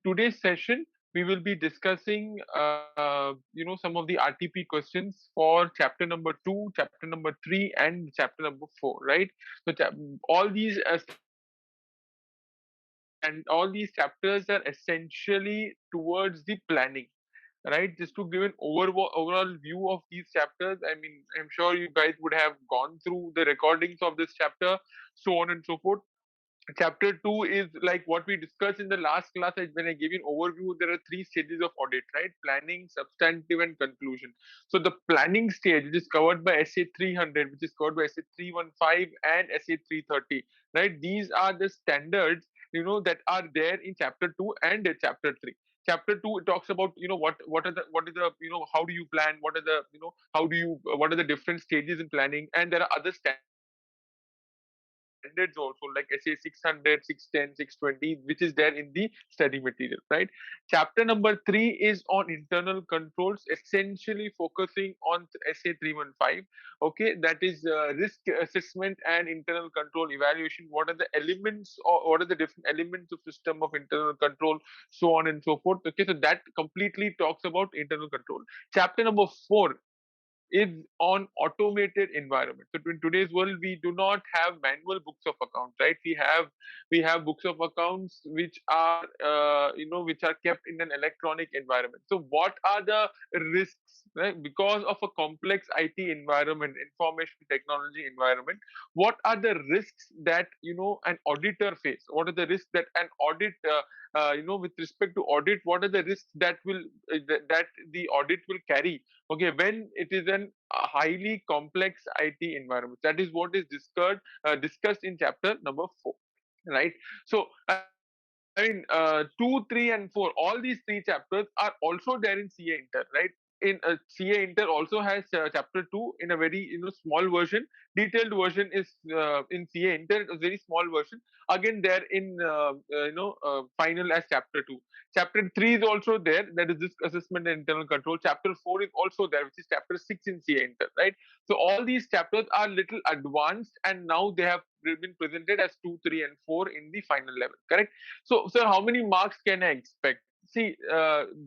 today's session, we will be discussing, some of the RTP questions for chapter number 2, chapter number 3, and chapter number 4, right? So, all these and all these chapters are essentially towards the planning, right? Just to give an overall view of these chapters. I mean, I'm sure you guys would have gone through the recordings of this chapter, so on and so forth. Chapter 2 is like what we discussed in the last class. When I gave you an overview, there are three stages of audit, right? Planning, substantive, and conclusion. So the planning stage, which is covered by SA 300, which is covered by SA 315 and SA 330, right? These are the standards, that are there in chapter 2 and chapter 3. Chapter 2, it talks about, what is the, how do you plan, what are the, how do you what are the different stages in planning, and there are other standards also, like SA 600, 610, 620, which is there in the study material, right? Chapter number 3 is on internal controls, essentially focusing on SA 315. Okay, that is risk assessment and internal control evaluation. What are the elements, or what are the different elements of system of internal control, so on and so forth. Okay, so that completely talks about internal control. Chapter number 4 is on automated environment. So in today's world, we do not have manual books of accounts, right? We have books of accounts which are which are kept in an electronic environment. So what are the risks, right? Because of a complex IT environment, information technology environment, what are the risks that an auditor face? What are the risks that an audit with respect to audit, what are the risks that that the audit will carry, okay, when it is an a highly complex IT environment? That is what is discussed in chapter number 4, right? So I mean, 2, 3, and 4, all these three chapters are also there in CA Inter, right? In CA Inter also has chapter 2 in a very small version. Detailed version is in CA Inter, a very small version. Again, there in final as chapter 2. Chapter 3 is also there. That is this assessment and internal control. Chapter 4 is also there, which is chapter 6 in CA Inter, right? So all these chapters are little advanced, and now they have been presented as 2, 3, and 4 in the final level, correct? So, sir, how many marks can I expect? See,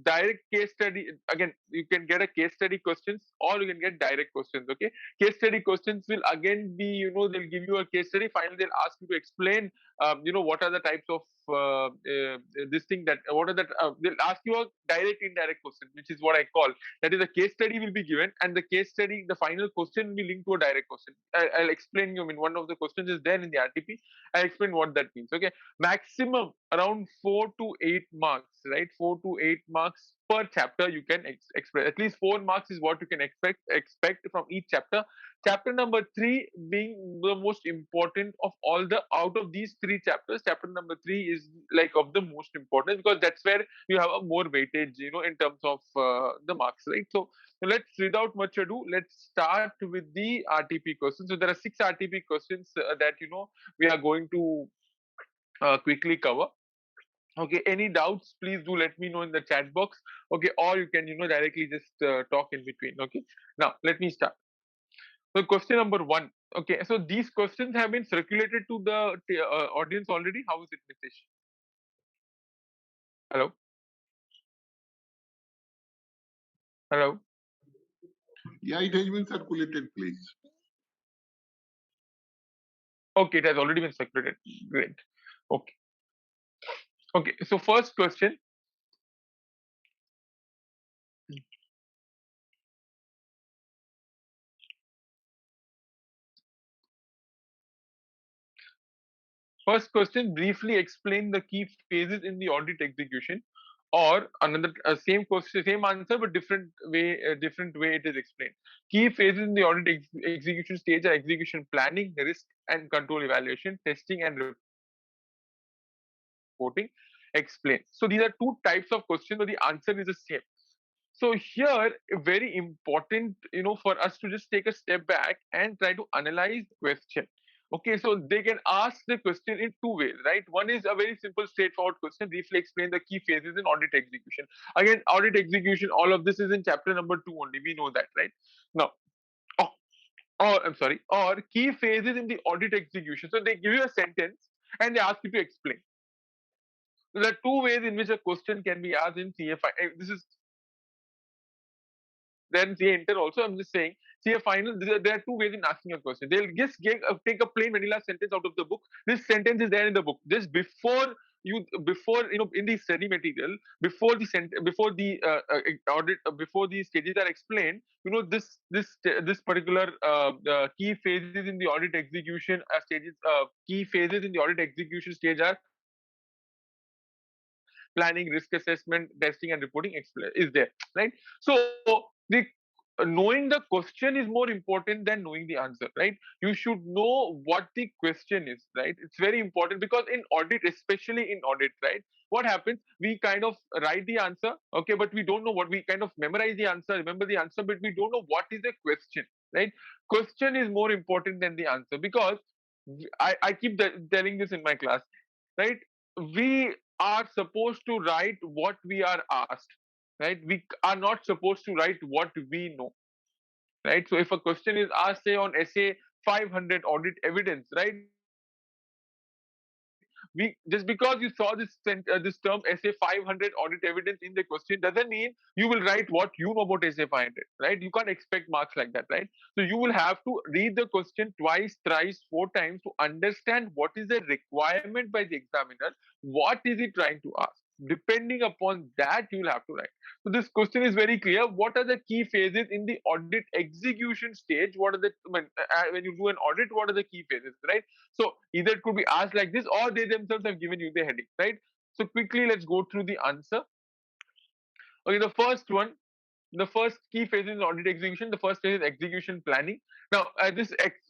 direct case study, again, you can get a case study questions, or you can get direct questions. Okay, case study questions will again be, they'll give you a case study. Finally, they'll ask you to explain, what are the types of this thing that what are the they'll ask you a direct indirect question, which is what I call, that is, a case study will be given, and the case study, the final question, will be linked to a direct question. I'll explain you. I mean, one of the questions is there in the RTP. I'll explain what that means. Okay, maximum around 4 to 8 marks, right? 4 to 8 marks per chapter you can expect. At least 4 marks is what you can expect from each chapter. Chapter number 3 being the most important of all, the out of these 3 chapters, chapter number 3 is like of the most important, because that's where you have a more weightage, in terms of the marks, right? So let's, without much ado, let's start with the RTP questions. So there are 6 RTP questions that we are going to quickly cover. Okay, any doubts, please do let me know in the chat box. Okay, or you can directly just talk in between. Okay, now let me start. So question number 1. Okay, so these questions have been circulated to the audience already. How is it, Nitish? Hello, hello. Yeah, it has been circulated, please. Okay, it has already been circulated. Great. Okay, okay, so first question. First question, briefly explain the key phases in the audit execution. Or another same question, same answer, but different way it is explained. Key phases in the audit execution stage are execution planning, risk and control evaluation, testing and reporting. Explain. So these are two types of questions, but the answer is the same. So here, very important, for us to just take a step back and try to analyze the question. Okay, so they can ask the question in two ways, right? One is a very simple, straightforward question, briefly explain the key phases in audit execution. Again, audit execution, all of this is in chapter number 2 only. We know that, right? Now, or, or I'm sorry, or key phases in the audit execution. So they give you a sentence and they ask you to explain. There are two ways in which a question can be asked in CA. This is then CA inter also. I'm just saying CA final. There are two ways in asking a question. They'll just take a plain vanilla sentence out of the book. This sentence is there in the book. Just before in the study material, before the audit, before the stages are explained, this particular key phases in the audit execution stages, key phases in the audit execution stage are planning, risk assessment, testing, and reporting is there, right? So the knowing the question is more important than knowing the answer, right? You should know what the question is, right? It's very important because in audit, especially in audit, right? What happens? We kind of write the answer, okay, but we don't know what we kind of memorize the answer, remember the answer, but we don't know what is the question, right? Question is more important than the answer because I keep telling this in my class, right? We are supposed to write what we are asked, right? We are not supposed to write what we know, right? So if a question is asked, say on essay 500 audit evidence, right? We just because you saw this term essay 500 audit evidence in the question doesn't mean you will write what you know about essay 500, right? You can't expect marks like that, right? So you will have to read the question twice, thrice, four times to understand what is the requirement by the examiner, what is he trying to ask. Depending upon that, you will have to write. So this question is very clear. What are the key phases in the audit execution stage? What are when you do an audit, what are the key phases, right? So either it could be asked like this, or they themselves have given you the heading, right? So quickly, let's go through the answer. Okay, the first one, the first key phase is audit execution. The first phase is execution planning. Now,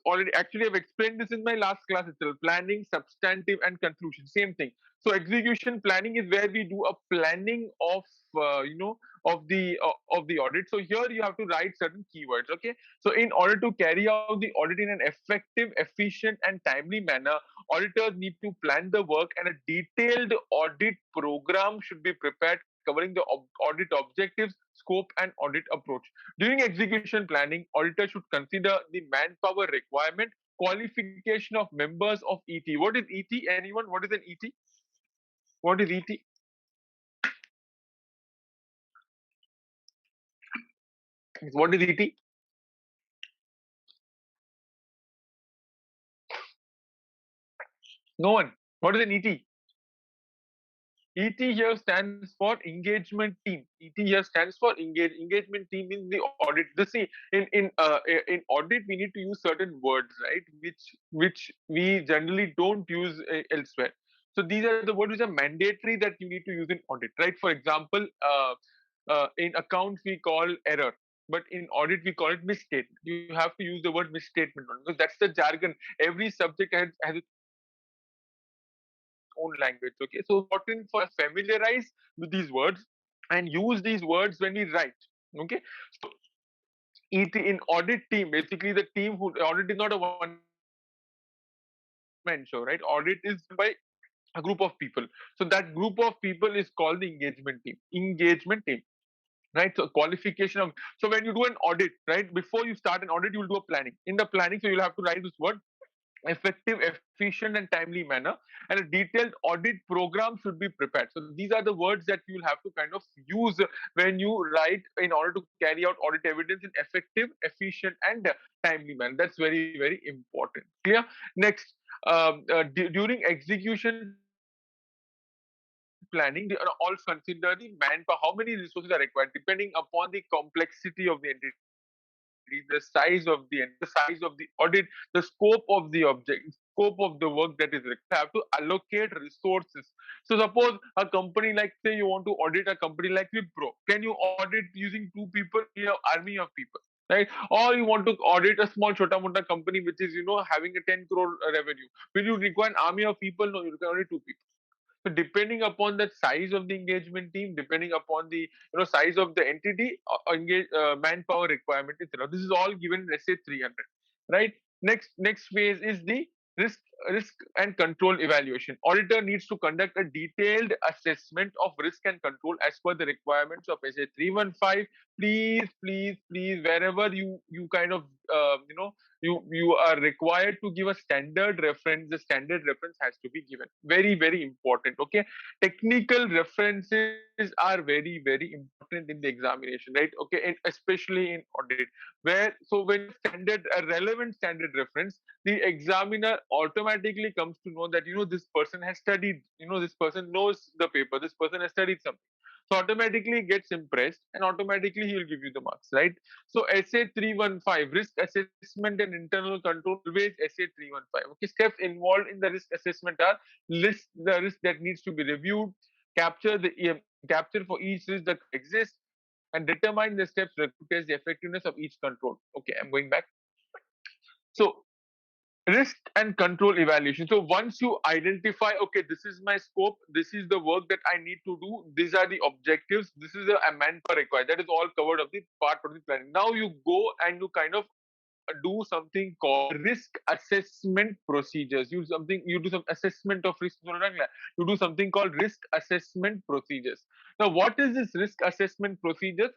already actually I've explained this in my last class itself. Planning, substantive, and conclusion, same thing. So execution planning is where we do a planning of of the audit. So here you have to write certain keywords. Okay. So in order to carry out the audit in an effective, efficient, and timely manner, auditors need to plan the work, and a detailed audit program should be prepared covering the audit objectives, scope, and audit approach. During execution planning, auditors should consider the manpower requirement, qualification of members of ET. What is ET? Anyone? What is an ET? What is ET? What is ET? No one. What is an ET? ET here stands for engagement team. ET here stands for engagement team in the audit. See, in audit we need to use certain words, right? Which we generally don't use elsewhere. So these are the words which are mandatory that you need to use in audit, right? For example, in accounts we call error, but in audit we call it misstatement. You have to use the word misstatement because that's the jargon. Every subject has its own language. Okay, so important for familiarize with these words and use these words when we write. Okay, so in audit team, basically the team who audit is not a one man show, right? Audit is by a group of people. So that group of people is called the engagement team. Engagement team. Right, so qualification of, so when you do an audit, right, before you start an audit you will do a planning. In the planning, so you'll have to write this word effective, efficient, and timely manner, and a detailed audit program should be prepared. So these are the words that you will have to kind of use when you write in order to carry out audit evidence in effective, efficient, and timely manner. That's very, very important. Clear? Next, during execution planning, they are also consider the manpower, how many resources are required depending upon the complexity of the entity, the size of the audit, the scope of the object, scope of the work that is required. You have to allocate resources. So suppose a company like, say you want to audit a company like Wipro, can you audit using two people? You have army of people, right? Or you want to audit a small chota mota company which is having a 10 crore revenue. Will you require an army of people? No, you require only two people. So depending upon the size of the engagement team, depending upon the size of the entity, manpower requirement, etc. This is all given in SA 300, right? Next phase is the risk risk and control evaluation. Auditor needs to conduct a detailed assessment of risk and control as per the requirements of SA 315. Please, wherever you kind of you are required to give a standard reference. The standard reference has to be given. Very important. Okay, technical references are very important in the examination, right? Okay, and especially in audit, where so when standard a relevant standard reference, the examiner automatically comes to know that this person has studied, this person knows the paper, this person has studied something, so automatically gets impressed and automatically he will give you the marks, right? So SA 315, risk assessment and internal control, always SA 315. Okay, steps involved in the risk assessment are: list the risk that needs to be reviewed, capture the capture for each risk that exists, and determine the steps required to test the effectiveness of each control. Okay, I'm going back. So risk and control evaluation. So once you identify, okay, this is my scope, this is the work that I need to do, these are the objectives, this is the manpower required, that is all covered of the part of the planning. Now you go and you kind of do something called risk assessment procedures. You do some assessment of risk. You do something called risk assessment procedures. Now what is this risk assessment procedures?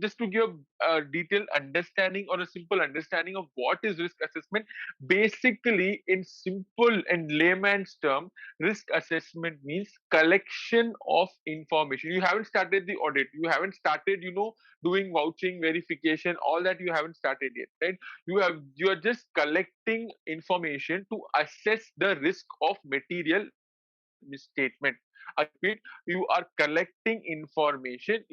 Just to give a detailed understanding or a simple understanding of what is risk assessment, basically in simple and layman's term, risk assessment means collection of information. You haven't started the audit, you haven't started doing vouching, verification, all that you haven't started yet, right? You are just collecting information to assess the risk of material misstatement. I repeat, you are collecting information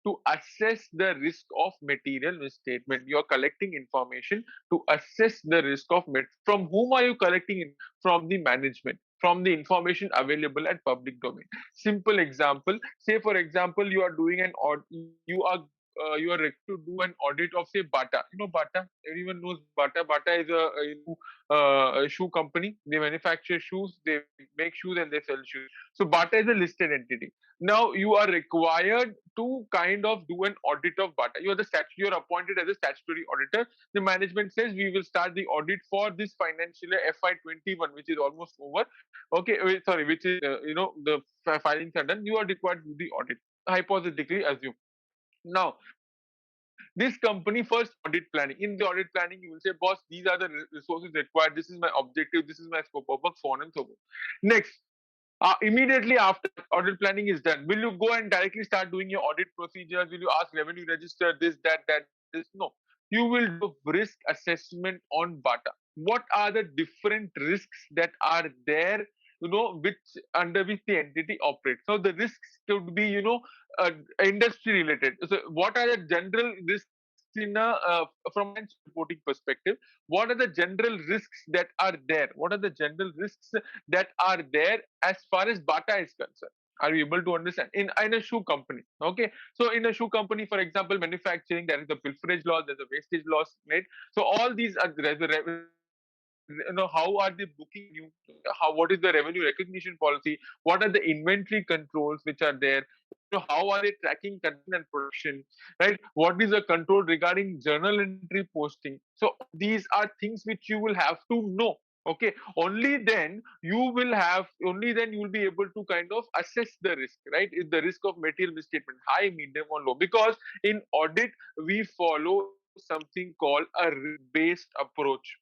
to assess the risk of material misstatement. You are collecting information to assess the risk of from whom are you collecting it? From the management, from the information available at public domain. Simple example, say for example you are doing an audit, you are ready to do an audit of, say, Bata. Bata, everyone knows Bata. Bata is a shoe company. They manufacture shoes, they make shoes, and they sell shoes. So Bata is a listed entity. Now you are required to kind of do an audit of Bata. You are appointed as a statutory auditor. The management says we will start the audit for this financial year FY21, which is almost over. Okay, sorry, which is the filings are done. You are required to do the audit. Hypothetically assume. Now, this company first audit planning. In the audit planning, you will say, boss, these are the resources required. This is my objective. This is my scope of work, so on and so forth. Next, immediately after audit planning is done, will you go and directly start doing your audit procedures? Will you ask revenue register this, that, this? No. You will do risk assessment on Bata. What are the different risks that are there, which under which the entity operates? So the risks could be, industry related. So what are the general risks in a from a reporting perspective? What are the general risks that are there? What are the general risks that are there as far as Bata is concerned? Are you able to understand? In a shoe company, okay? So in a shoe company, for example, manufacturing, there is a pilferage law, there's a wastage law, right? So all these are how are they booking you, what is the revenue recognition policy, what are the inventory controls which are there, how are they tracking content and production, right? What is the control regarding journal entry posting? So these are things which you will have to know. Okay, only then you will be able to kind of assess the risk, right? Is the risk of material misstatement high, medium, or low? Because in audit we follow something called a risk-based approach.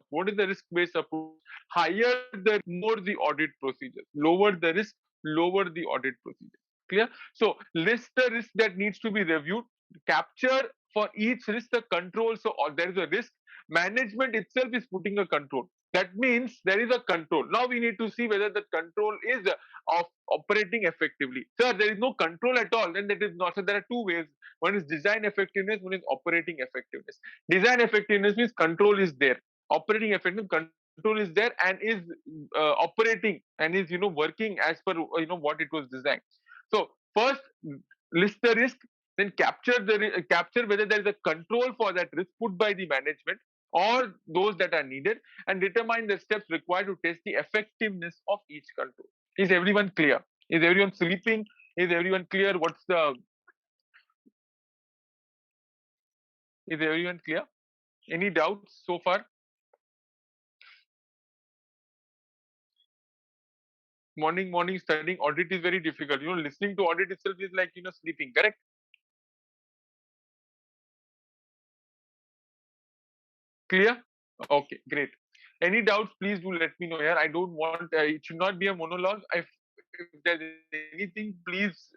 What is the risk-based approach? Higher the more the audit procedure, lower the risk, lower the audit procedure. Clear? So list the risk that needs to be reviewed, capture for each risk the control. So there is a risk. Management itself is putting a control. That means there is a control. Now we need to see whether the control is of operating effectively. Sir, there is no control at all. Then that is not. So there are two ways. One is design effectiveness. One is operating effectiveness. Design effectiveness means control is there. Operating effectiveness, control is there and is operating and is working as per what it was designed. So first list the risk, then capture whether there is a control for that risk put by the management or those that are needed, and determine the steps required to test the effectiveness of each control. Is everyone clear? Is everyone sleeping? Is everyone clear? Is everyone clear? Any doubts so far? morning studying audit is very difficult. Listening to audit itself is like sleeping. Correct? Clear? Okay, great. Any doubts, please do let me know here. I don't want it should not be a monologue. If there's anything, please,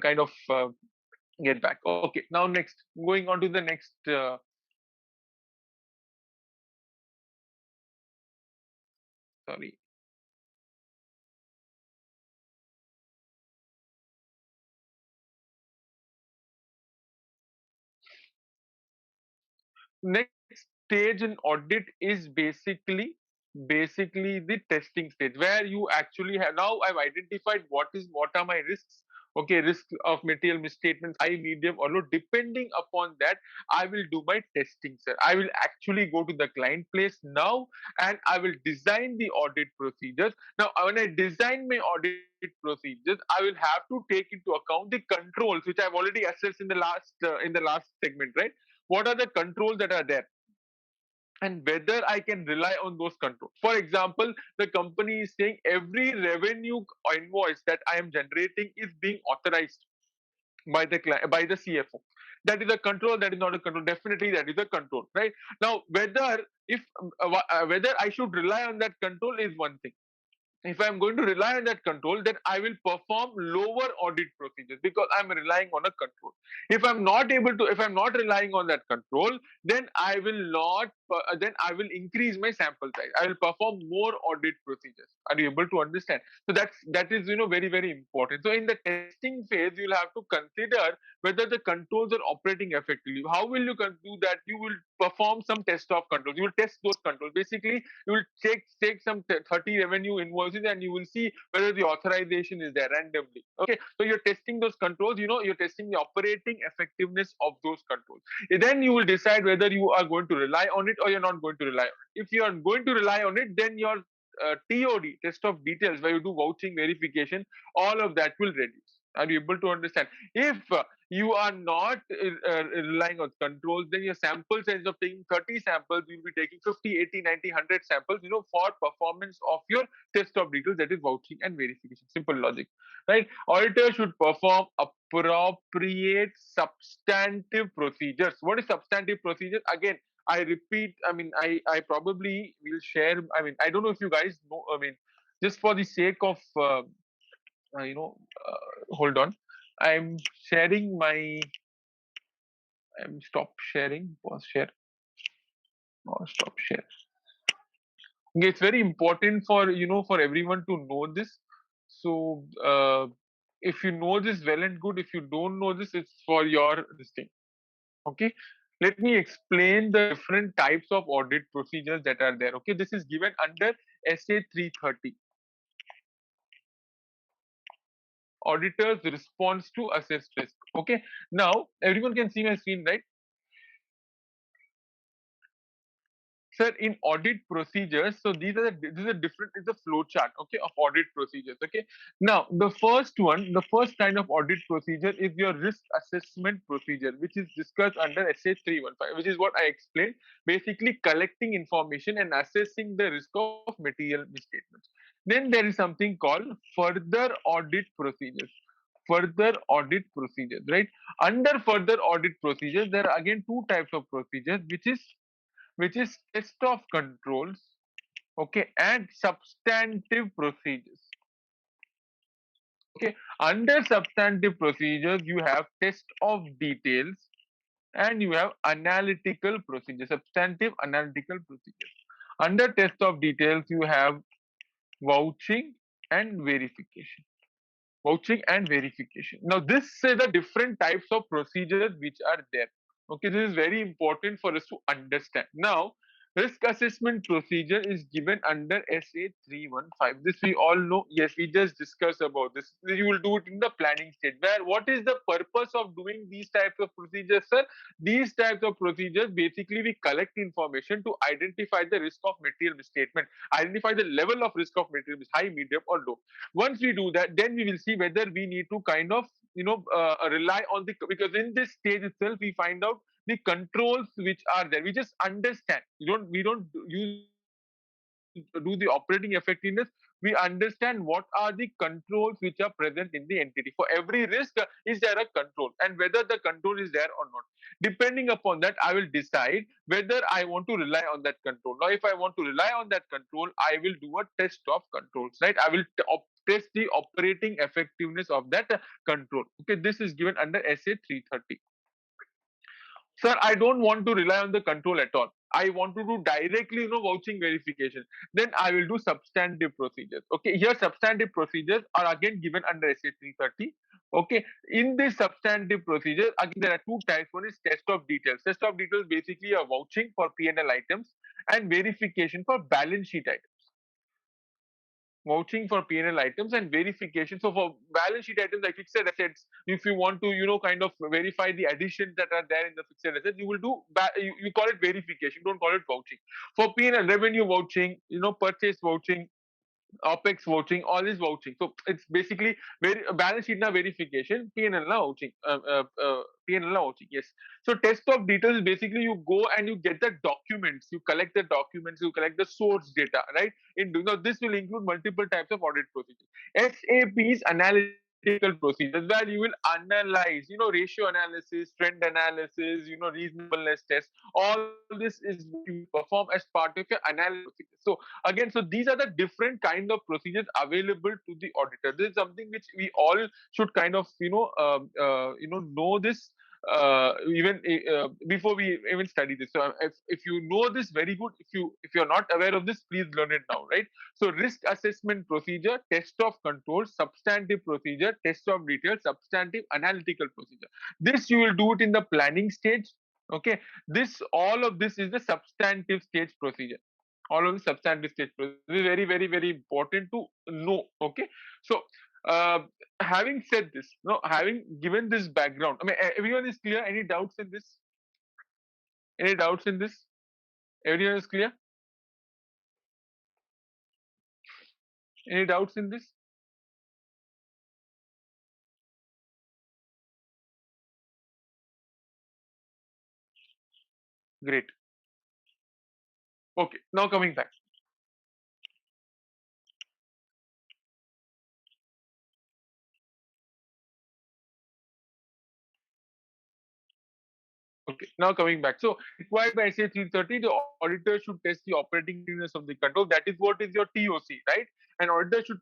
kind of get back. Okay, now next, going on to the next. Sorry. Next stage in audit is basically the testing stage, where you actually have, now I've identified what are my risks. Okay, risk of material misstatements, high, medium or low. Depending upon that, I will do my testing, sir. I will actually go to the client place now, and I will design the audit procedures. Now when I design my audit procedures, I will have to take into account the controls which I've already assessed in the last segment, right? What are the controls that are there, and whether I can rely on those controls. For example, the company is saying every revenue invoice that I am generating is being authorized by the client, by the CFO. That is a control. That is not a control. Definitely, that is a control, right? Now, whether I should rely on that control is one thing. If I'm going to rely on that control, then I will perform lower audit procedures because I'm relying on a control. If I'm not relying on that control, then I will increase my sample size. I will perform more audit procedures. Are you able to understand? So that is very very important. So in the testing phase, you'll have to consider whether the controls are operating effectively. How will you do that? You will perform some test of controls. You will test those controls. Basically, you will take some 30 revenue invoices and you will see whether the authorization is there randomly. Okay, so you're testing those controls. You're testing the operating effectiveness of those controls. Then you will decide whether you are going to rely on it or you're not going to rely on it. If you are going to rely on it, then your TOD, test of details, where you do vouching verification, all of that will reduce. Are you able to understand? If you are not relying on controls, then your sample size of taking 30 samples, you'll be taking 50, 80, 90, 100 samples, for performance of your test of details, that is vouching and verification. Simple logic, right? Auditor should perform appropriate substantive procedures. What is substantive procedures? Again, I repeat, I probably will share, I don't know if you guys know, just for the sake of, hold on. I'm sharing my, I'm stop sharing, pause share, or stop share. Okay, it's very important for, for everyone to know this. So, if you know this, well and good. If you don't know this, it's for your this thing. Okay, let me explain the different types of audit procedures that are there. Okay, this is given under SA 330. Auditor's response to assessed risk. Okay, now everyone can see my screen, right? Sir, in audit procedures, so this is a different, it's a flow chart, okay, of audit procedures. Okay, now the first kind of audit procedure is your risk assessment procedure, which is discussed under SA 315, which is what I explained. Basically, collecting information and assessing the risk of material misstatements. Then there is something called further audit procedures. Further audit procedures, right? Under further audit procedures, there are again two types of procedures, which is test of controls, okay, and substantive procedures. Okay, under substantive procedures, you have test of details and you have analytical procedures, substantive analytical procedures. Under test of details, you have vouching and verification. Vouching and verification. Now, this is the different types of procedures which are there. Okay, this is very important for us to understand. Now, risk assessment procedure is given under SA 315. This we all know. Yes, we just discussed about this. You will do it in the planning stage. Where what is the purpose of doing these types of procedures, sir? These types of procedures, basically we collect information to identify the risk of material misstatement, identify the level of risk of material high, medium, or low. Once we do that, then we will see whether we need to kind of rely on the, because in this stage itself we find out the controls which are there. We just understand. We don't use do the operating effectiveness, we understand what are the controls which are present in the entity. For every risk, is there a control, and whether the control is there or not. Depending upon that, I will decide whether I want to rely on that control. Now, if I want to rely on that control, I will do a test of controls, right? I will test the operating effectiveness of that control. Okay, this is given under SA 330. Sir, I don't want to rely on the control at all. I want to do directly, vouching verification. Then I will do substantive procedures. Okay, here substantive procedures are again given under SA 330. Okay, in this substantive procedure, again there are two types. One is test of details. Test of details basically a vouching for P&L items and verification for balance sheet items. Vouching for P&L items and verification. So for balance sheet items like fixed assets, if you want to, kind of verify the additions that are there in the fixed assets, you will do, you call it verification, don't call it vouching. For P&L, revenue vouching, purchase vouching, OPEX vouching, all is vouching. So it's basically balance sheet na verification, P&L na vouching, P&L na vouching. Yes. So test of details is basically you go and you get the documents, you collect the documents, you collect the source data, right? Now this will include multiple types of audit procedures. SAP's analytical procedures where you will analyze, ratio analysis, trend analysis, reasonableness test. All this is what you perform as part of your analysis. So again, so these are the different kind of procedures available to the auditor. This is something which we all should kind of know this even before we even study this. So if you know this, very good. If you're not aware of this, please learn it now, right? So risk assessment procedure, test of control, substantive procedure, test of details, substantive analytical procedure. This you will do it in the planning stage. Okay, all of this is the substantive stage procedure. All of the substantive stage procedure. This is very, very, very important to know. Okay, so having said this, having given this background, I mean, everyone is clear. Any doubts in this? Any doubts in this? Everyone is clear. Any doubts in this? Great. Okay, now coming back. Okay, now coming back. So required by SA 330, the auditor should test the operating effectiveness of the control. That is what is your TOC, right? An auditor should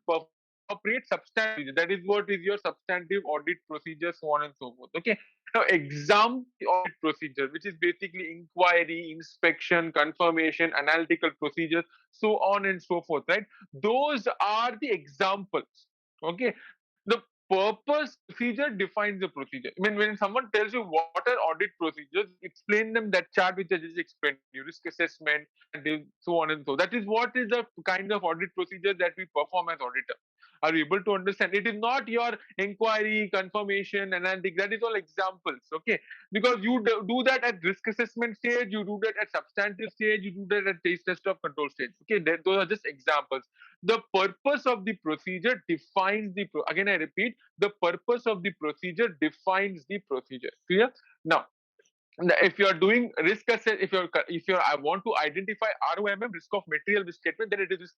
operate substantive. That is what is your substantive audit procedure, so on and so forth. Okay. Now exam audit procedure, which is basically inquiry, inspection, confirmation, analytical procedures, so on and so forth, right? Those are the examples. Okay. The purpose procedure defines the procedure. I mean, when someone tells you what are audit procedures, explain them that chart which I just explained, risk assessment, and so on and so. That is what is the kind of audit procedure that we perform as auditor. Are you able to understand? It is not your inquiry, confirmation, analytic. That is all examples. Okay, because you do that at risk assessment stage, you do that at substantive stage, you do that at test of control stage. Okay, those are just examples. The purpose of the procedure defines the again I repeat, the purpose of the procedure defines the procedure. Clear? Now if you are doing risk assess, if you're I want to identify ROMM, risk of material misstatement, then it is risk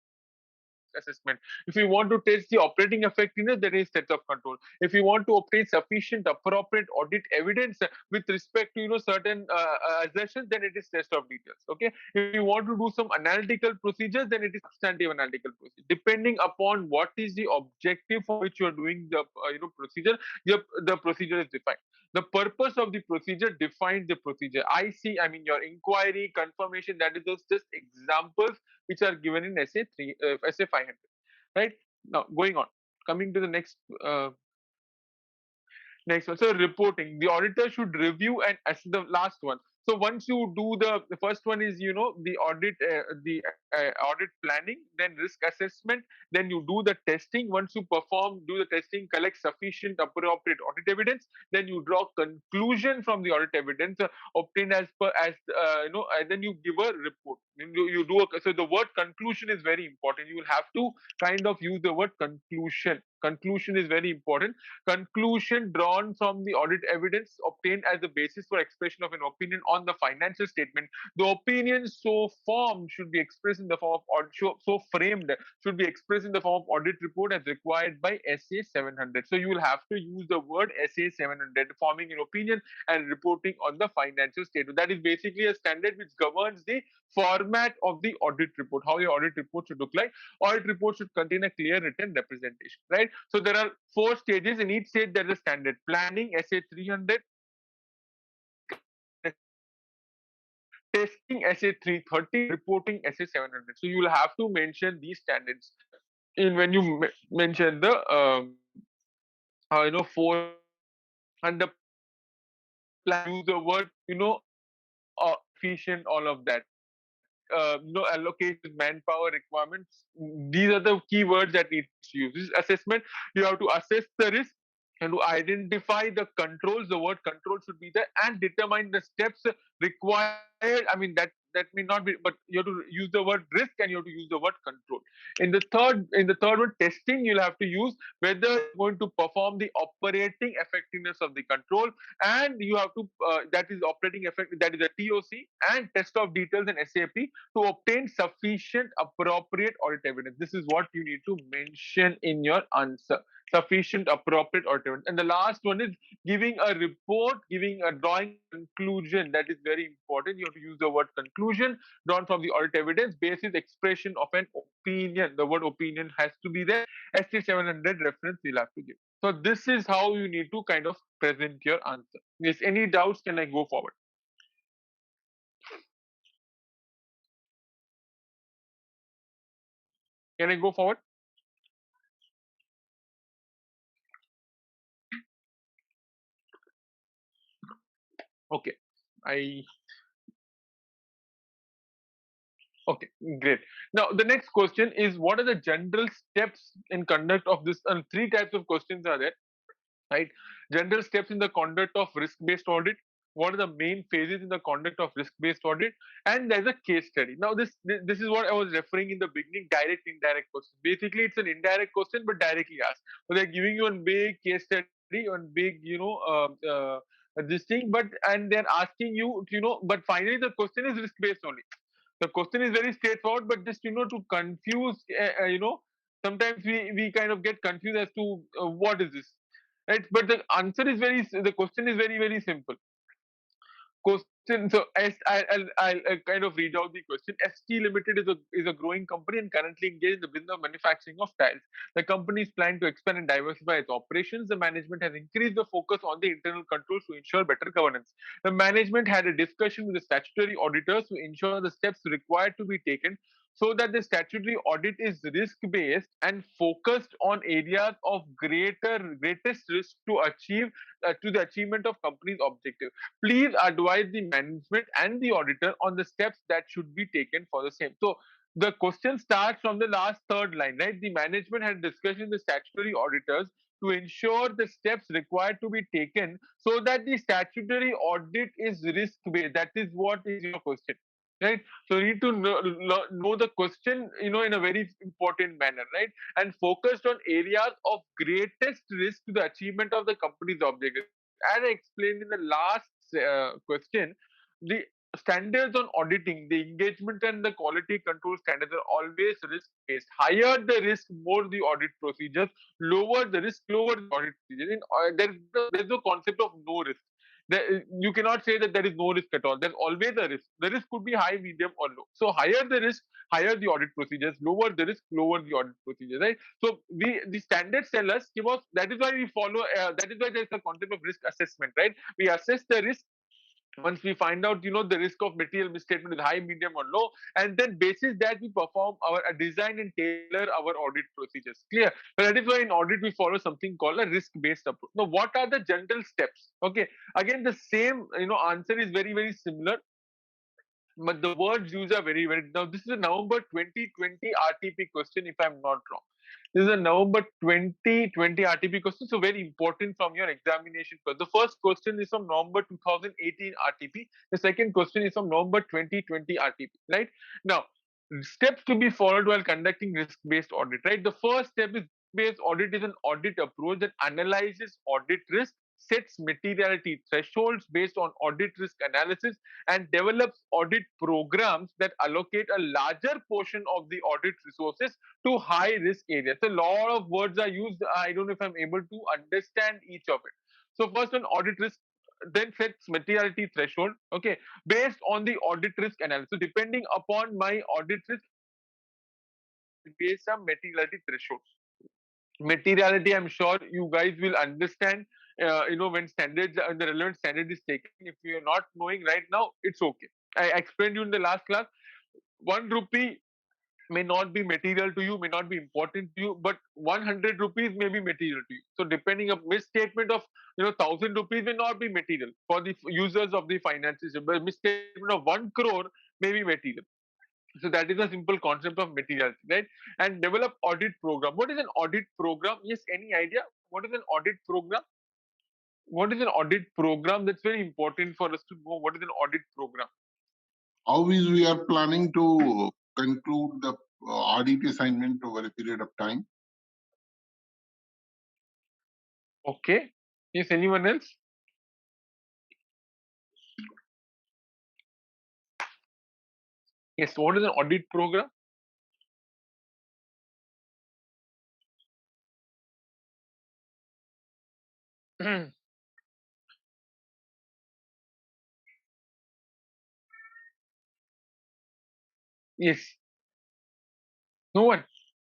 assessment. If you want to test the operating effectiveness, there is test of control. If you want to obtain sufficient appropriate audit evidence with respect to certain assertions, then it is test of details. Okay. If you want to do some analytical procedures, then it is substantive analytical procedure. Depending upon what is the objective for which you are doing the procedure, the procedure is defined. The purpose of the procedure defines the procedure. I mean your inquiry, confirmation, that is those just examples which are given in SA 500. Right? Now, going on, coming to the next next one. So reporting, the auditor should review and assess the last one. So once you do the first one is the audit planning, then risk assessment, then you do the testing. Once you do the testing, collect sufficient appropriate audit evidence, then you draw conclusion from the audit evidence obtained and then you give a report. So the word conclusion is very important. You will have to kind of use the word conclusion. Conclusion is very important. Conclusion drawn from the audit evidence obtained as the basis for expression of an opinion on the financial statement. The opinion so formed should be expressed in the form of so framed should be expressed in the form of audit report as required by SA 700. So you will have to use the word SA 700, forming an opinion and reporting on the financial statement. That is basically a standard which governs the format of the audit report, how your audit report should look like. Audit report should contain a clear written representation, right? So there are 4 stages. In each stage, there is a standard: planning, SA 300, testing, SA 330, reporting, SA 700. So you will have to mention these standards in when you mention the four and the plan. Use the word efficient, all of that. Allocation, manpower requirements. These are the keywords that needs to use. This assessment, you have to assess the risk and to identify the controls. The word control should be there, and determine the steps required. I mean that may not be, but you have to use the word risk and you have to use the word control. In the third one, testing, you'll have to use whether you're going to perform the operating effectiveness of the control, and you have to that is operating effect, that is a TOC, and test of details and SAP to obtain sufficient appropriate audit evidence. This is what you need to mention in your answer. Sufficient appropriate audit evidence. And the last one is giving a report, giving a drawing conclusion. That is very important. You have to use the word conclusion drawn from the audit evidence basis expression of an opinion. The word opinion has to be there. ST 700 reference you'll have to give. So this is how you need to kind of present your answer. Yes, any doubts? Can I go forward? Can I go forward? Okay. I Okay, great. Now the next question is, what are the general steps in conduct of this? And three types of questions are there, right? General steps in the conduct of risk-based audit. What are the main phases in the conduct of risk-based audit? And there's a case study. Now this is what I was referring in the beginning: direct, indirect question. Basically, it's an indirect question but directly asked. So they're giving you a big case study, on big this thing, but and they're asking you, but finally the question is risk-based only. The question is very straightforward, but just to confuse, sometimes we kind of get confused as to what is this, right? But the question is very very simple. Question. So I'll kind of read out the question. ST Limited is a growing company and currently engaged in the business of manufacturing of tiles. The company is planning to expand and diversify its operations. The management has increased the focus on the internal controls to ensure better governance. The management had a discussion with the statutory auditors to ensure the steps required to be taken so that the statutory audit is risk based and focused on areas of greatest risk to the achievement of company's objective. Please advise the management and the auditor on the steps that should be taken for the same. So the question starts from the last third line, right? The management had discussion with the statutory auditors to ensure the steps required to be taken so that the statutory audit is risk based. That is what is your question, right? So you need to know the question, in a very important manner, right? And focused on areas of greatest risk to the achievement of the company's objective. As I explained in the last question, the standards on auditing, the engagement and the quality control standards are always risk based. Higher the risk, more the audit procedures. Lower the risk, lower the audit procedures. There's no concept of no risk. You cannot say that there is no risk at all. There's always a risk. The risk could be high, medium, or low. So higher the risk, higher the audit procedures. Lower the risk, lower the audit procedures. Right. So the standards tell us, that is why we follow. That is why there is a concept of risk assessment. Right. We assess the risk. Once we find out, the risk of material misstatement is high, medium, or low, and then basis that we perform our design and tailor our audit procedures. Clear? So that is why in audit we follow something called a risk-based approach. Now, what are the general steps? Okay, again the same answer is very very similar, but the words used are very very. Now this is a November 2020 RTP question, if I'm not wrong. This is a November 2020 RTP question, so very important from your examination. The first question is from November 2018 RTP. The second question is from November 2020 RTP. Right now, steps to be followed while conducting risk-based audit. Right, the first step is risk-based audit is an audit approach that analyzes audit risk, sets materiality thresholds based on audit risk analysis, and develops audit programs that allocate a larger portion of the audit resources to high risk areas. So a lot of words are used. I don't know if I'm able to understand each of it. So first on audit risk, then sets materiality threshold. Okay, based on the audit risk analysis. So depending upon my audit risk, based on materiality thresholds. Materiality, I'm sure you guys will understand. When standards, the relevant standard is taken. If you are not knowing right now, it's okay. I explained you in the last class. 1 rupee may not be material to you, may not be important to you, but 100 rupees may be material to you. So depending on misstatement of 1,000 rupees may not be material for the users of the finance system, but misstatement of 1 crore may be material. So that is a simple concept of materiality, right? And develop audit program. What is an audit program? Yes, any idea? What is an audit program? What is an audit program? That's very important for us to know. What is an audit program? How is we are planning to conclude the audit assignment over a period of time? Okay. Yes, anyone else? Yes, what is an audit program? Yes. No one.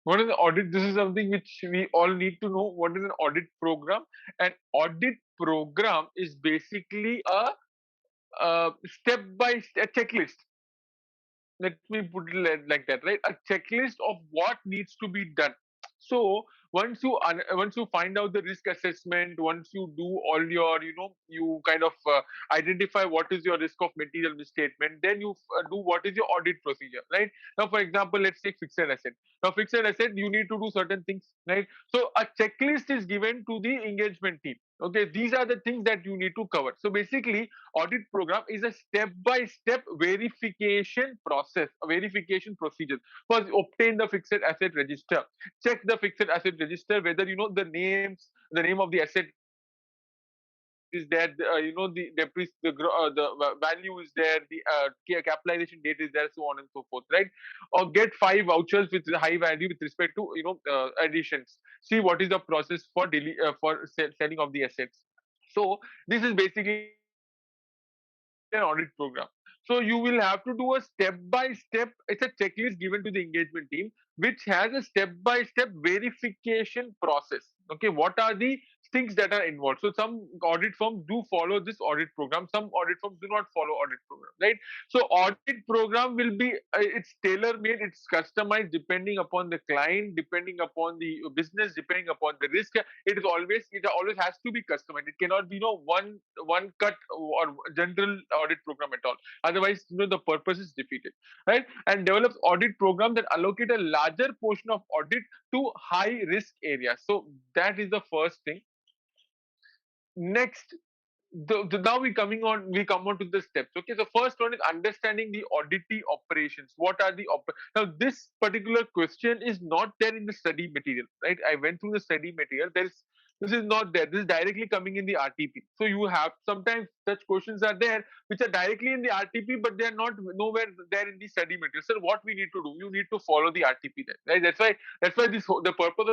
What is the audit? This is something which we all need to know. What is an audit program? An audit program is basically a step by step checklist. Let me put it like that, right? A checklist of what needs to be done. So once you find out the risk assessment, once you do all your, you kind of identify what is your risk of material misstatement, then you do what is your audit procedure, right? Now, for example, let's take fixed asset. Now, fixed asset, you need to do certain things, right? So a checklist is given to the engagement team. Okay, these are the things that you need to cover. So basically, audit program is a step-by-step verification process, a verification procedure. First, obtain the fixed asset register. Check the fixed asset register whether the name of the asset is there. The value is there. The capitalization date is there, so on and so forth, right? Or get 5 vouchers with high value with respect to additions. See what is the process for selling of the assets. So this is basically an audit program. So you will have to do a step by step. It's a checklist given to the engagement team, which has a step by step verification process. Okay, what are the things that are involved? So some audit firms do follow this audit program. Some audit firms do not follow audit program, right? So audit program will be it's tailor made. It's customized depending upon the client, depending upon the business, depending upon the risk. It always has to be customized. It cannot be one cut or general audit program at all. Otherwise, the purpose is defeated, right? And develops audit program that allocate a larger portion of audit to high risk areas. So that is the first thing. Next, now we come on to the steps. Okay, so first one is understanding the auditee operations. What are the now this particular question is not there in the study material, right? I went through the study material. This is not there. This is directly coming in the RTP. So you have sometimes such questions are there which are directly in the RTP, but they are not nowhere there in the study material. So what we need to do, you need to follow the RTP there, right? That's why the purpose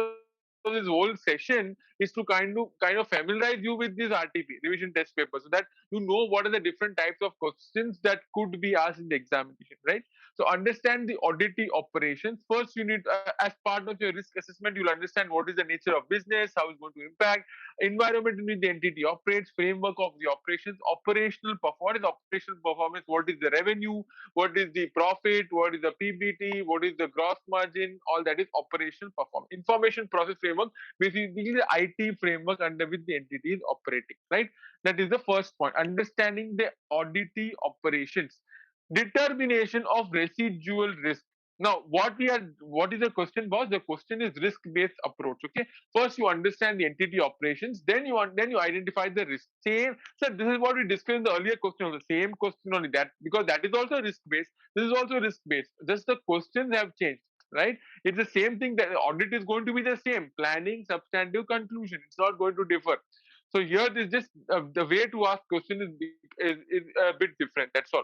of this whole session is to kind of familiarize you with this RTP, revision test paper, so that you know what are the different types of questions that could be asked in the examination, right? So understand the auditee operations. First, you need, as part of your risk assessment, you'll understand what is the nature of business, how it's going to impact, environment in which the entity operates, framework of the operations, operational performance. What is operational performance? What is the revenue? What is the profit? What is the PBT? What is the gross margin? All that is operational performance. Information process framework, basically the IT framework under which the entity is operating, right? That is the first point. Understanding the auditee operations. Determination of residual risk. Now, what is the question, boss? The question is risk-based approach. Okay, first you understand the entity operations, then you identify the risk. Same, so this is what we discussed in the earlier question. The same question only, that because that is also risk-based. This is also risk-based. Just the questions have changed, right? It's the same thing. That audit is going to be the same: planning, substantive, conclusion. It's not going to differ. So here, this just the way to ask question is a bit different. That's all.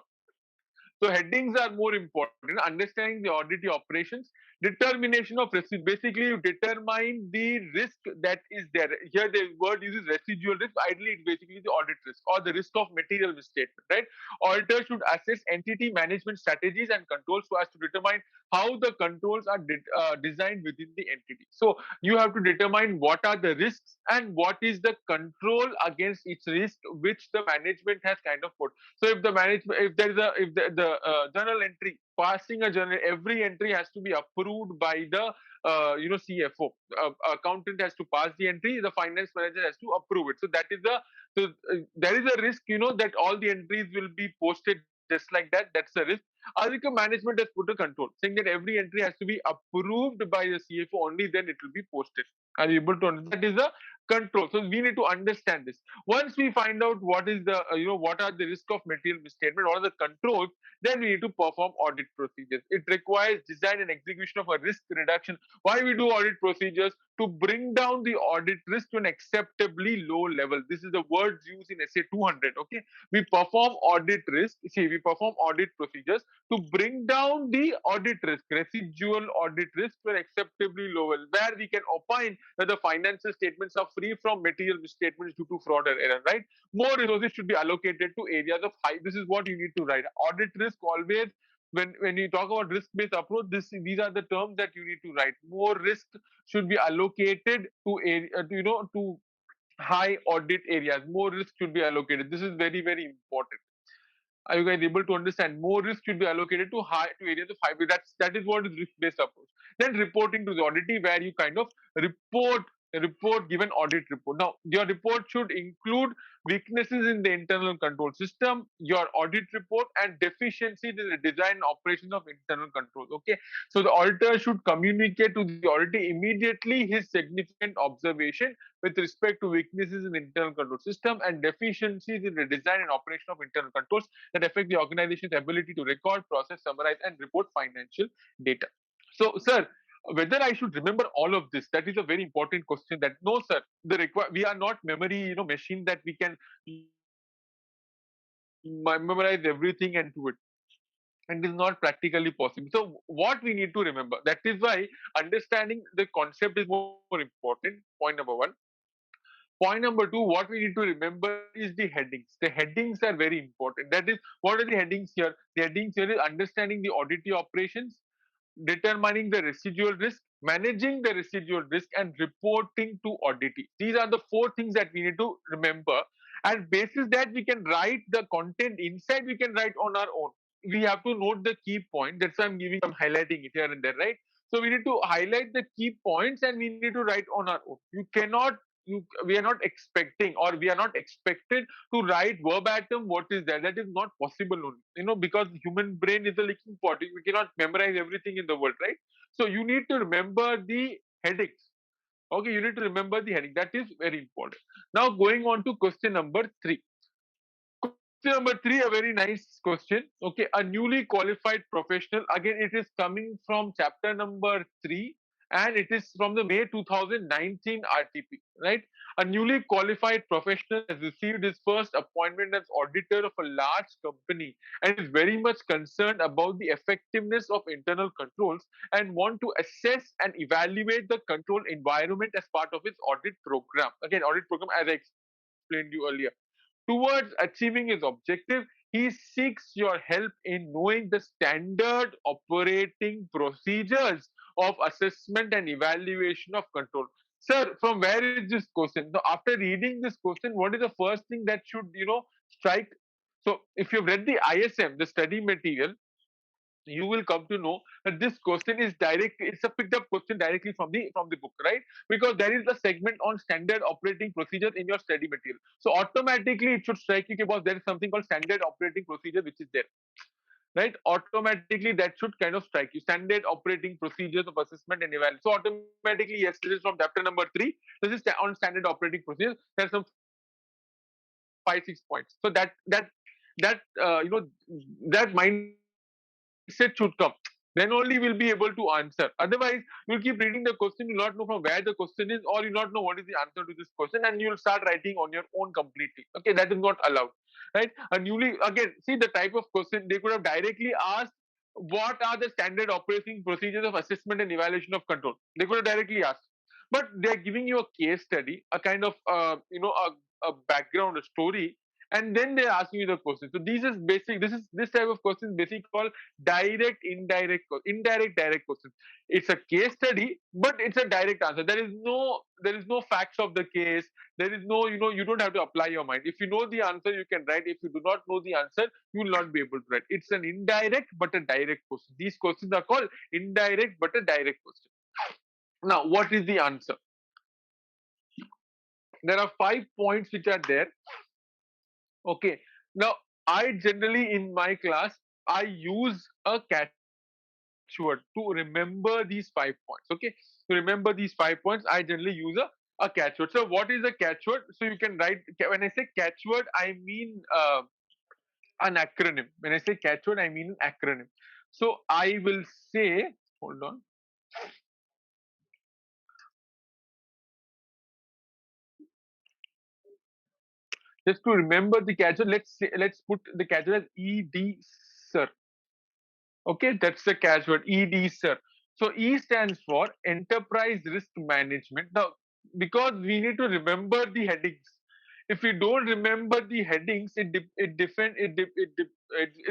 So headings are more important. Understanding the audit operations, determination of risk. Basically, you determine the risk that is there. Here the word uses residual risk. Ideally, it's basically the audit risk or the risk of material misstatement, right? Auditor should assess entity management strategies and controls so as to determine how the controls are designed within the entity. So you have to determine what are the risks and what is the control against each risk which the management has kind of put. So if the management, if there is a, if the journal entry, passing a journal, every entry has to be approved by the CFO. Accountant has to pass the entry. The finance manager has to approve it. So that is there is a risk, that all the entries will be posted just like that. That's the risk. Adhika management has put a control, saying that every entry has to be approved by the CFO. Only then it will be posted. Are you able to understand? That is the control. So we need to understand this. Once we find out what is the what are the risk of material misstatement, what are the controls, then we need to perform audit procedures. It requires design and execution of a risk reduction. Why we do audit procedures? To bring down the audit risk to an acceptably low level. This is the words used in SA 200. Okay, we perform audit risk. See, we perform audit procedures to bring down the audit risk, residual audit risk to an acceptably low level, where we can opine that the financial statements are free from material misstatements due to fraud or error, right? More resources should be allocated to areas of high. This is what you need to write. Audit risk always. When you talk about risk-based approach, these are the terms that you need to write. More risk should be allocated to to high audit areas. More risk should be allocated. This is very, very important. Are you guys able to understand? More risk should be allocated to areas of high. That is what is risk-based approach. Then reporting to the auditee, where you kind of report given audit report. Now your report should include weaknesses in the internal control system, your audit report, and deficiencies in the design and operations of internal controls. Okay, so the auditor should communicate to the auditee immediately his significant observation with respect to weaknesses in the internal control system and deficiencies in the design and operation of internal controls that affect the organization's ability to record, process, summarize, and report financial data. So, sir, whether I should remember all of this, that is a very important question. That no, sir, we are not memory, machine that we can memorize everything and do it. And it is not practically possible. So, what we need to remember, that is why understanding the concept is more important. Point number one. Point number two, what we need to remember is the headings. The headings are very important. That is, what are the headings here? The headings here is understanding the audit operations, determining the residual risk, managing the residual risk, and reporting to auditee. These are the four things that we need to remember. And basis that we can write the content inside, we can write on our own. We have to note the key point. That's why I'm highlighting it here and there, right? So we need to highlight the key points and we need to write on our own. We are not expecting, or we are not expected to write verbatim what is there. That is not possible only, because human brain is a leaking pot. We cannot memorize everything in the world, right? So you need to remember the headings. Okay, you need to remember the heading. That is very important. Now going on to question number 3. Question number 3, a very nice question. Okay, a newly qualified professional. Again, it is coming from chapter number 3, and it is from the May 2019 RTP, right? A newly qualified professional has received his first appointment as auditor of a large company and is very much concerned about the effectiveness of internal controls and want to assess and evaluate the control environment as part of his audit program. Again, audit program, as I explained you earlier. Towards achieving his objective, he seeks your help in knowing the standard operating procedures of assessment and evaluation of control. Sir, from where is this question? So after reading this question, what is the first thing that should, strike? So if you've read the ISM, the study material, you will come to know that this question is it's a picked up question directly from the book, right? Because there is a segment on standard operating procedures in your study material. So automatically it should strike you, because there is something called standard operating procedure which is there. right? Automatically that should kind of strike you. Standard operating procedures of assessment and evaluation. So automatically, yes, this is from chapter number 3. This is on standard operating procedures. There's some 5-6 points. So that mindset should come. Then only we'll be able to answer. Otherwise, you'll keep reading the question, you'll not know from where the question is, or you'll not know what is the answer to this question, and you'll start writing on your own completely. Okay, that is not allowed, right? And newly again, see the type of question they could have directly asked. What are the standard operating procedures of assessment and evaluation of control? They could have directly asked, but they're giving you a case study, a kind of a background, a story, and then they're asking you the question. So this is basic. This type of question basically called direct, indirect, direct question. It's a case study, but it's a direct answer. There is no facts of the case. There is no, you don't have to apply your mind. If you know the answer, you can write. If you do not know the answer, you will not be able to write. It's an indirect but a direct question. These questions are called indirect but a direct question. Now, what is the answer? There are 5 points which are there. Okay. Now, I generally in my class, I use a catchword to remember these 5 points. Okay. To remember these 5 points, I generally use a catchword. So, what is a catchword? So, you can write, when I say catchword, I mean an acronym. When I say catchword, I mean an acronym. So, I will say, hold on. Just to remember the catchword, let's put the catchword as ED, sir. Okay, that's the catchword, ED, sir. So E stands for Enterprise Risk Management. Now, because we need to remember the headings. If we don't remember the headings, it's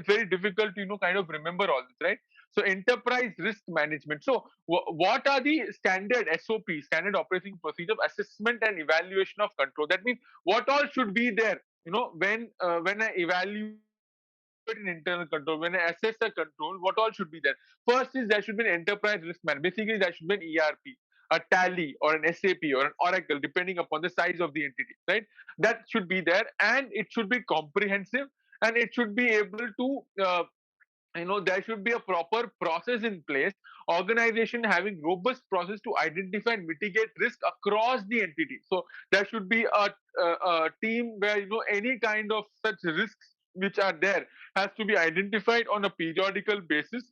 very difficult to kind of remember all this, right? So Enterprise Risk Management. So what are the standard SOP, standard operating procedure of assessment and evaluation of control? That means what all should be there, when I evaluate an internal control, when I assess a control, what all should be there? First is there should be an enterprise risk management. Basically, there should be an ERP, a Tally, or an SAP, or an Oracle, depending upon the size of the entity, right? That should be there, and it should be comprehensive, and it should be able to there should be a proper process in place, organization having robust process to identify and mitigate risk across the entity. So there should be a team where any kind of such risks which are there has to be identified on a periodical basis,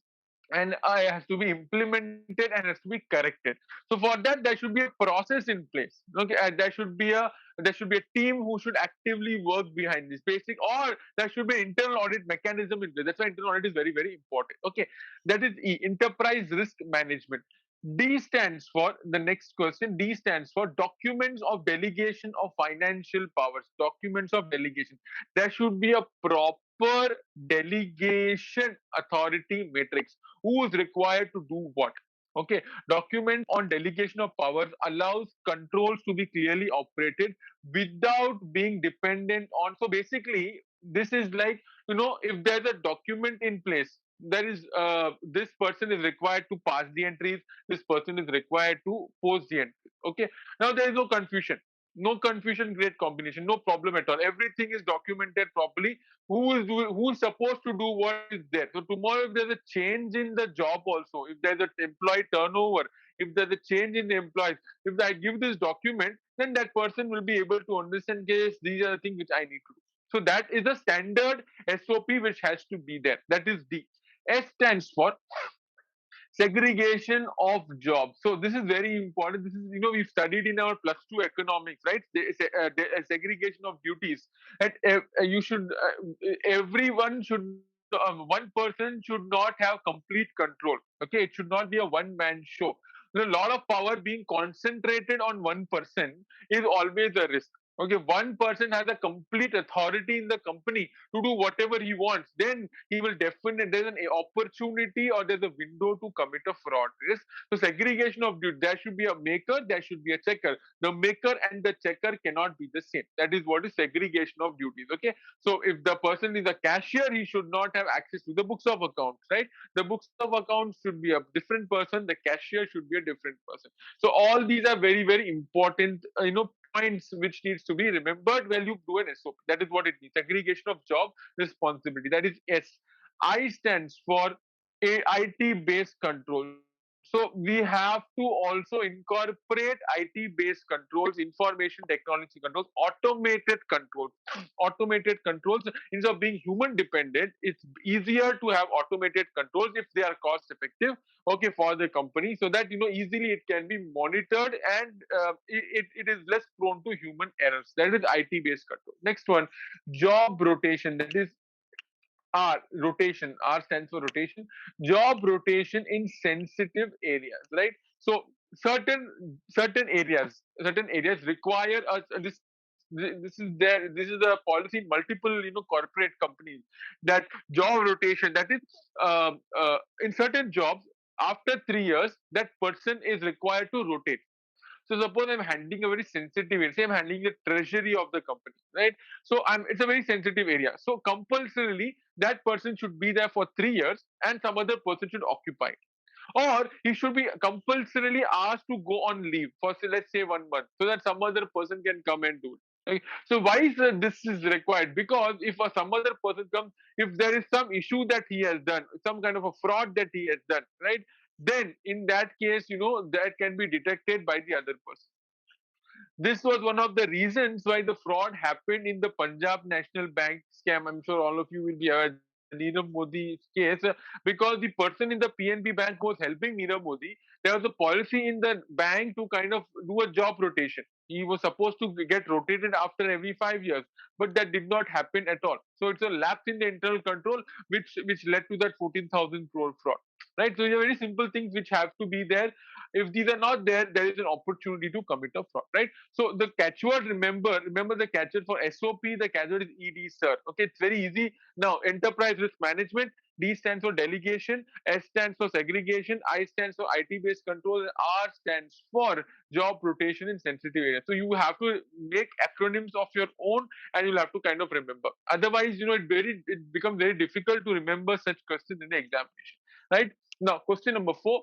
and has to be implemented and has to be corrected. So for that, there should be a process in place. Okay, and there should be a team who should actively work behind this basic, or there should be an internal audit mechanism in place. That's why internal audit is very, very important. Okay, that is E, enterprise risk management. D stands for the next question. D stands for documents of delegation of financial powers. Documents of delegation. There should be a proper delegation authority matrix. Who is required to do what? Okay, document on delegation of powers allows controls to be clearly operated without being dependent on. So basically, this is like, if there's a document in place, there is this person is required to pass the entries, this person is required to post the entries. Okay, now there is no confusion. No confusion, great combination, no problem at all. Everything is documented properly. Who's supposed to do what is there. So tomorrow, if there's a change in the job also, if there's an employee turnover, if there's a change in the employees, if I give this document, then that person will be able to understand, yes, these are the things which I need to do. So that is a standard SOP which has to be there. That is D. S stands for segregation of jobs. So this is very important. This is, we've studied in our plus two economics, right? Segregation of duties. And you should, everyone should, one person should not have complete control. Okay, it should not be a one-man show. A lot of power being concentrated on one person is always a risk. Okay, one person has a complete authority in the company to do whatever he wants, then he will definitely, there's an opportunity or there's a window to commit a fraud. Yes? So segregation of duty, there should be a maker, there should be a checker. The maker and the checker cannot be the same. That is what is segregation of duties. Okay, so if the person is a cashier, he should not have access to the books of accounts, right? The books of accounts should be a different person, the cashier should be a different person. So all these are very, very important points which needs to be remembered when you do an SOP. That is what it means. Segregation of job responsibility. That is S. I stands for IT-based controls. So we have to also incorporate IT-based controls, information technology controls, automated controls. Instead of being human dependent, it's easier to have automated controls if they are cost effective, okay, for the company, so that easily it can be monitored, and it is less prone to human errors. That is IT-based control. Next one, job rotation. That is rotation. R stands for rotation. Job rotation in sensitive areas, right? So certain areas require us. This is a policy in multiple corporate companies, that job rotation, that is in certain jobs, after 3 years that person is required to rotate. So suppose I'm handling a very sensitive area, say I'm handling the treasury of the company, right? So it's a very sensitive area. So compulsorily that person should be there for 3 years, and some other person should occupy it. Or he should be compulsorily asked to go on leave for, say, let's say 1 month, so that some other person can come and do it. Okay? So why is this is required? Because if some other person comes, if there is some issue that he has done, some kind of a fraud that he has done, right? Then in that case, that can be detected by the other person. This was one of the reasons why the fraud happened in the Punjab National Bank scam. I'm sure all of you will be aware. Nirav Modi's case, because the person in the PNB bank was helping Nirav Modi. There was a policy in the bank to kind of do a job rotation. He was supposed to get rotated after every 5 years, but that did not happen at all. So it's a lapse in the internal control, which led to that 14,000 crore fraud. Right. So these are very simple things which have to be there. If these are not there, there is an opportunity to commit a fraud. Right. So the catchword, remember the catchword for SOP, the catchword is ED, sir. Okay, it's very easy. Now, enterprise risk management, D stands for delegation, S stands for segregation, I stands for IT-based control, and R stands for job rotation in sensitive areas. So you have to make acronyms of your own, and you'll have to kind of remember. Otherwise, it becomes very difficult to remember such questions in the examination. Right? Now, question number 4.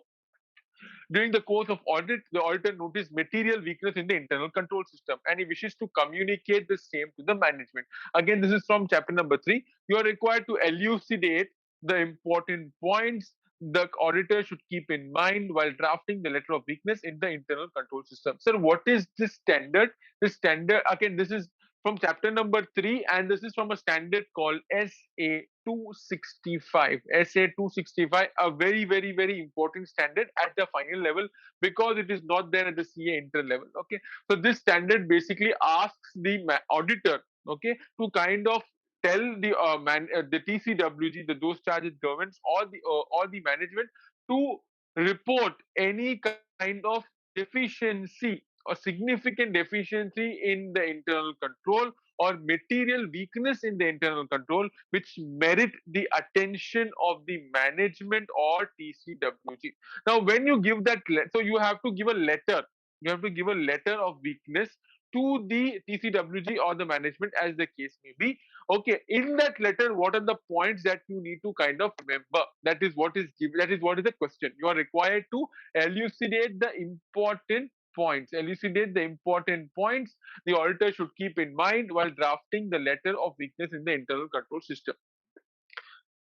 During the course of audit, the auditor noticed material weakness in the internal control system, and he wishes to communicate the same to the management. Again, this is from chapter number 3. You are required to elucidate the important points the auditor should keep in mind while drafting the letter of weakness in the internal control system. Sir, what is this standard? This standard, again, this is from chapter number 3, and this is from a standard called SA 265. SA 265, a very, very, very important standard at the final level, because it is not there at the CA inter level. Okay, so this standard basically asks the auditor, okay, to kind of tell the TCWG, the those charges governments, or the management, to report any kind of deficiency or significant deficiency in the internal control, or material weakness in the internal control, which merit the attention of the management or TCWG. Now, when you give that, so you have to give a letter. You have to give a letter of weakness to the TCWG or the management, as the case may be. Okay, in that letter, what are the points that you need to kind of remember? That is what is given. That is what is the question. You are required to elucidate the important points. Elucidate the important points the auditor should keep in mind while drafting the letter of weakness in the internal control system.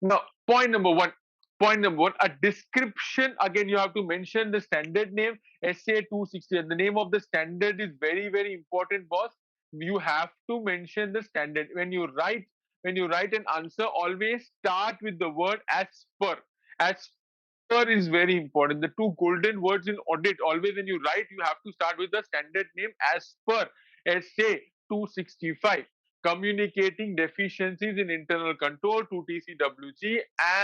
Now, point number 1. Point number 1, a description. Again, you have to mention the standard name, SA 260. And the name of the standard is very, very important, boss. You have to mention the standard. When you write an answer, always start with the word as per. As per is very important. The two golden words in audit, always when you write, you have to start with the standard name as per SA 265. Communicating deficiencies in internal control to TCWG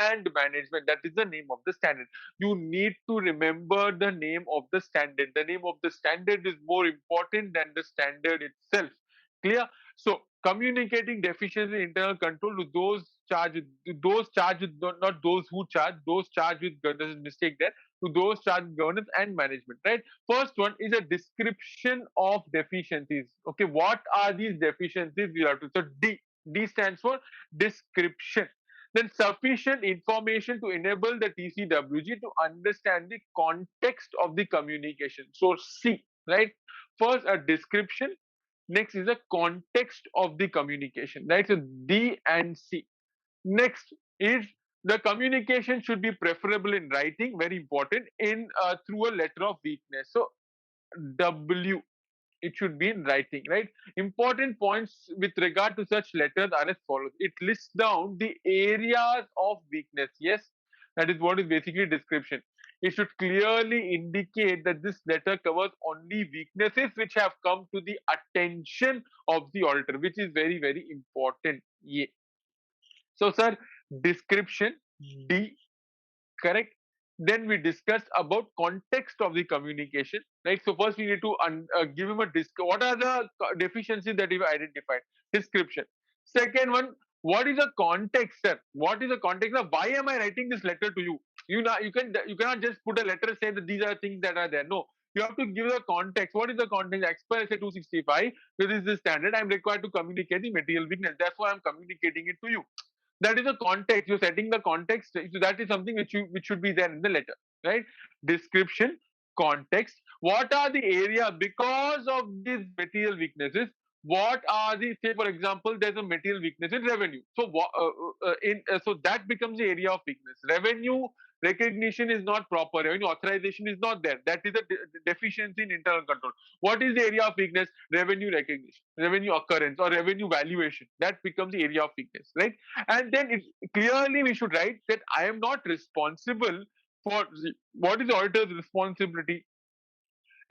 and management. That is the name of the standard. You need to remember the name of the standard. The name of the standard is more important than the standard itself. Clear? So, communicating deficiencies in internal control to those charged with, not those who charge, those charged with, there's a mistake there, to those charged with governance and management, right? First one is a description of deficiencies. Okay, what are these deficiencies? We have to, so D stands for description. Then sufficient information to enable the TCWG to understand the context of the communication. So C, right? First, a description. Next is the context of the communication, right? So D and C. Next is The communication should be preferable in writing, very important, in through a letter of weakness. So W, it should be in writing, right? Important points with regard to such letters are as follows. It lists down the areas of weakness. Yes, that is what is basically description. It should clearly indicate that this letter covers only weaknesses which have come to the attention of the auditor, which is very, very important. Yeah. So, sir, description D, correct. Then we discussed about context of the communication, right? So first we need to give him a what are the deficiencies that you've identified. Description. Second one, what is the context, sir? What is the context of why am I writing this letter to you? You cannot just put a letter saying that these are things that are there. No, you have to give the context. What is the context? As per SA 265, this is the standard. I'm required to communicate the material weakness. That's why I'm communicating it to you. That is a context. You're setting the context. So that is something which should be there in the letter, right? Description, context. What are the area because of these material weaknesses? What are the, say for example, there's a material weakness in revenue. So so that becomes the area of weakness. Revenue recognition is not proper. Revenue authorization is not there. That is a deficiency in internal control. What is the area of weakness? Revenue recognition, revenue occurrence, or revenue valuation. That becomes the area of weakness, right? And then clearly we should write that I am not responsible for what is the auditor's responsibility?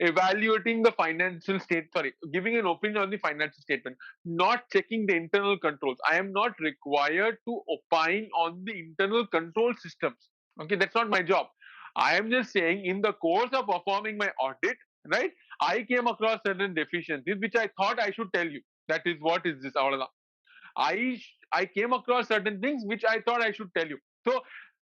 Evaluating the financial state, sorry, giving an opinion on the financial statement, not checking the internal controls. I am not required to opine on the internal control systems. Okay, that's not my job. I am just saying in the course of performing my audit, right, I came across certain deficiencies which I thought I should tell you. That is what is this, Avalala. I came across certain things which I thought I should tell you. So,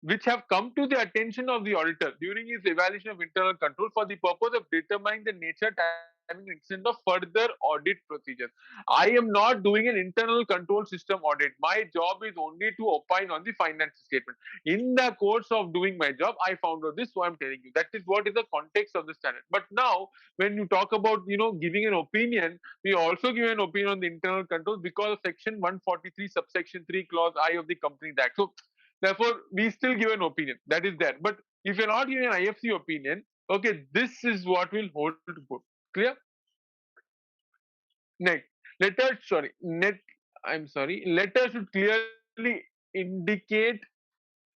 which have come to the attention of the auditor during his evaluation of internal control for the purpose of determining the nature, timing, and extent of further audit procedures. I am not doing an internal control system audit. My job is only to opine on the financial statement. In the course of doing my job, I found out this, so I'm telling you. That is what is the context of the standard. But now, when you talk about giving an opinion, we also give an opinion on the internal controls because of section 143 subsection 3 clause I of the Companies Act. So therefore we still give an opinion that is there. But if you're not giving an IFC opinion, okay, this is what will hold good. Clear? Next, letter, sorry, net, I'm sorry, letter should clearly indicate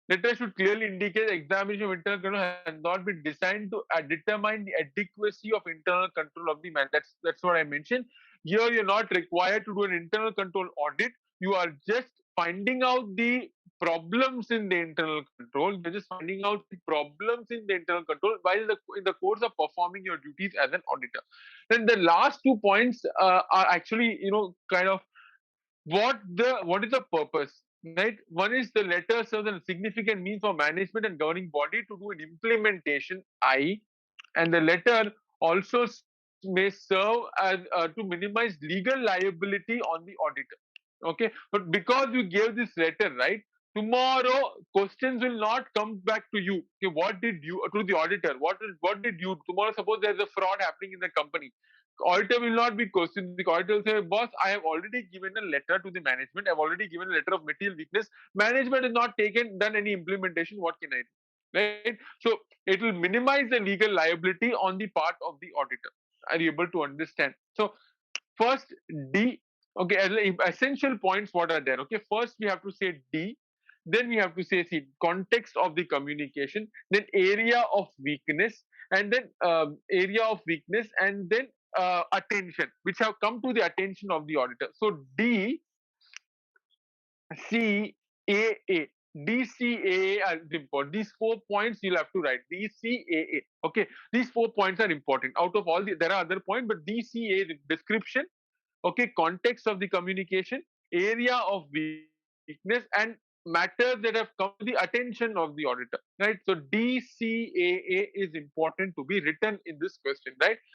Letter should clearly indicate examination of internal control has not been designed to determine the adequacy of internal control of the man. That's what I mentioned. Here you're not required to do an internal control audit. You are just finding out the problems in the internal control. You're just finding out the problems in the internal control while in the course of performing your duties as an auditor. Then the last 2 points are actually kind of what is the purpose, right? One is the letter serves as a significant means for management and governing body to do an implementation, and the letter also may serve as to minimize legal liability on the auditor. Okay, but because you gave this letter, right, tomorrow questions will not come back to you. Okay, what did you to the auditor, what did you tomorrow, suppose there's a fraud happening in the company, auditor will not be questioned. The auditor will say, boss, I have already given a letter to the management, I've already given a letter of material weakness, management has not done any implementation, what can I do, right? So it will minimize the legal liability on the part of the auditor. Are you able to understand? So first D, okay, essential points what are there? Okay, first we have to say D, then we have to say, see, context of the communication, then area of weakness, and then area of weakness, and then attention, which have come to the attention of the auditor. So D, C, A, A. DCAA are important. These 4 points you'll have to write. DCAA. Okay, these 4 points are important. Out of all there are other points, but DCAA description, okay, context of the communication, area of weakness, and matters that have come to the attention of the auditor, right? So DCAA is important to be written in this question, right?